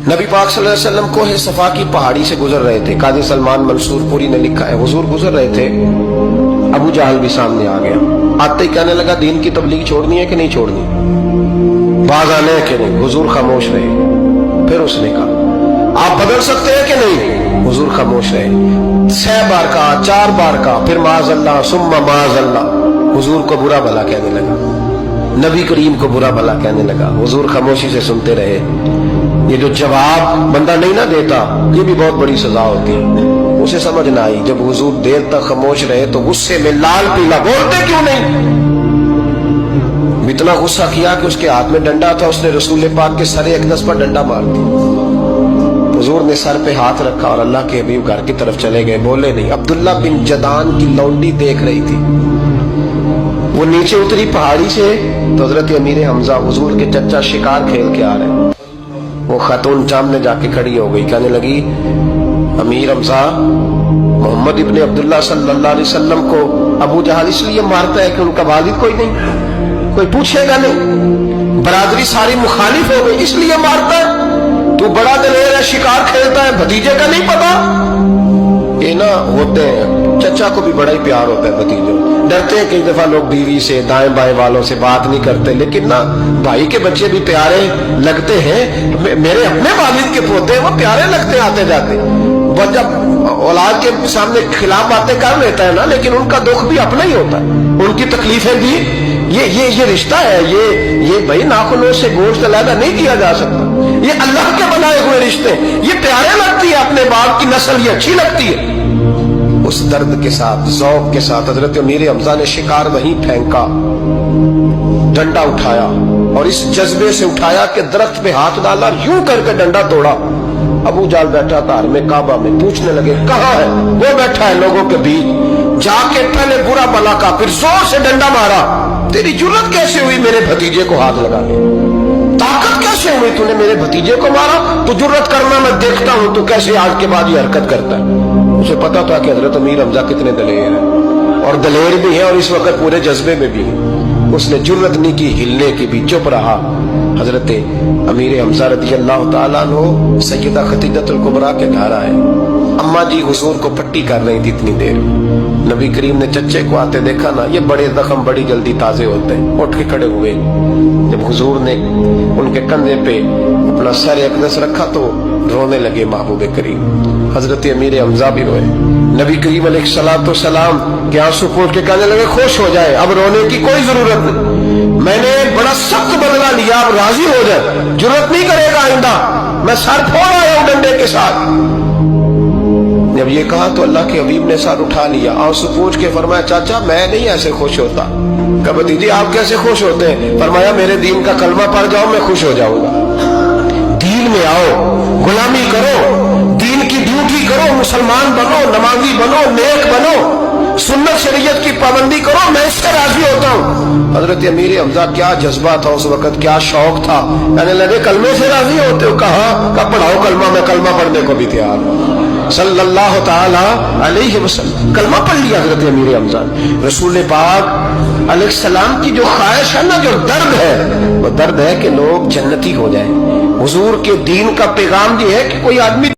नबी पाक सल्लल्लाहु अलैहि वसल्लम कोहे सफा की पहाड़ी से गुजर रहे थे। काजी सलमान मंसूरपुरी ने लिखा है, हुजूर गुजर रहे थे, अबू जहल भी सामने आ गया। आते ही कहने लगा, दीन की तबलीग छोड़नी है कि नहीं छोड़नी, बाज आने के नहीं। हुजूर खामोश रहे। फिर उसने कहा, आप बदल सकते हैं कि नहीं, हुजूर खामोश रहे। 6 बार कहा, 4 बार कहा, फिर माज़अल्लाह सुम्मा माज़अल्लाह। हुजूर को बुरा भला कहने लगा, नबी करीम को बुरा भला कहने लगा। हुजूर खामोशी से सुनते रहे। ये जो जवाब बंदा नहीं ना देता, ये भी बहुत बड़ी सजा होती है। उसे समझ ना आई, जब हुजूर देर तक खामोश रहे तो गुस्से में लाल पीला, बोलते क्यों नहीं। इतना गुस्सा किया कि उसके हाथ में डंडा था, उसने रसूल पाक के सरे अक़दस पर डंडा मार दिया। हुजूर ने सर पे हाथ रखा और अल्लाह के हबीब घर की तरफ चले गए, बोले नहीं। अब्दुल्ला बिन जदान की लौंडी देख रही थी, वो नीचे उतरी पहाड़ी से तो हजरत अमीर हमजा हुजूर के चचा शिकार खेल के आ रहे। वो खातून सामने जाके खड़ी हो गई, कहने लगी, अमीर हमजा, मोहम्मद इब्ने अब्दुल्ला सल्लल्लाहु अलैहि वसल्लम को अबू जहल इसलिए मारता है कि उनका वालिद कोई नहीं, कोई पूछेगा नहीं, बरादरी सारी मुखालिफ हो गई इसलिए मारता है। तू बड़ा दलेर है, शिकार खेलता है, भतीजे का नहीं पता। ये ना होते हैं, चचा को भी बड़ा ही प्यार होता है भतीजों। डरते हैं कई दफा लोग बीवी से, दाएं बाएं वालों से बात नहीं करते, लेकिन ना भाई के बच्चे भी प्यारे लगते हैं। मेरे अपने वालिद के पोते वो प्यारे लगते आते जाते। वो जब औलाद के सामने खिलाफ बातें कर लेता है ना, लेकिन उनका दुख भी अपना ही होता है, उनकी तकलीफें भी। ये रिश्ता है, ये भाई नाखूनों से गोश्त अलग नहीं किया जा सकता। ये अल्लाह के बनाए हुए रिश्ते, ये प्यारे लगती है, अपने बाप की नस्ल ये अच्छी लगती है। उस दर्द के साथ, ज़ौक़ के साथ हजरत अमीर हमजा ने शिकार वहीं फेंका, डंडा उठाया और इस जज्बे से उठाया कि दरख्त पे हाथ डाला, यूं करके डंडा तोड़ा। अबू जहल बैठा था में काबा में, पूछने लगे कहाँ है, वो बैठा है लोगों के बीच। जाके पहले बुरा भला का, फिर जोर से डंडा मारा। तेरी जुर्रत कैसे हुई मेरे भतीजे को हाथ लगाने, ताकत कैसे हुई तूने मेरे भतीजे को मारा। तू जुर्रत करना मैं देखता हूं, तू कैसे आज के बाद ये हरकत करता है। उसे पता था कि हजरत अमीर हमजा कितने दलेर हैं, और दलेर भी है और इस वक्त पूरे जज्बे में भी है। उसने जुर्रत नहीं की हिलने की भी, चुप रहा। हजरत अमीर हमजा रज़ी अल्लाह ताला अन्हु सैयदा खदीजतुल कुबरा के घर आए। अम्मा जी हुजूर को पट्टी कर रही थी इतनी देर। नबी करीम ने चच्चे को आते देखा ना, ये बड़े जख्म बड़ी जल्दी ताजे होते हैं। उठ के खड़े हुए, जब हुजूर ने उनके कंधे पे अपना सर अक़दस रखा तो रोने लगे महबूब करीम। हजरत अमीर हमजा भी रोए। नबी करीम अलैहिस्सलाम के आंसू पोंछ के कहने लगे, खुश हो जाए, अब रोने की कोई जरूरत नहीं, मैंने बड़ा सख्त बदला लिया, अब राजी हो जाए, जरूरत नहीं करेगा आइंदा, मैं सर फोड़ आया हूं डंडे के साथ। जब ये कहा तो अल्लाह के हबीब ने सर उठा लिया, आंसू पोंछ के फरमाया, चाचा मैं नहीं ऐसे खुश होता। कहा भतीजी आप कैसे खुश होते हैं। फरमाया, मेरे दीन का कलमा पढ़ जाओ मैं खुश हो जाऊंगा। दीन में आओ, गुलामी करो, दीन की ड्यूटी करो, मुसलमान बनो, नमाजी बनो, नेक बनो, सुन्नत शरीयत की पाबंदी करो, मैं इससे राजी होता हूँ। हजरत अमीर हमजा क्या जज्बा था उस वक्त, क्या शौक था। कहने लगे, कलमे से राजी होते हो। कहा पढ़ाओ कलमा, मैं कलमा पढ़ने को भी तैयार हूँ। सल्लल्लाहु ताला अलैहि वसल्लम कलमा पढ़ लिया हजरत अमीर हमजा। रसूल पाक अलैहिस्सलाम की जो ख्वाहिश है ना, जो दर्द है, वो दर्द है कि लोग जन्नती हो जाए। हुजूर के दीन का पैगाम ये है कि कोई आदमी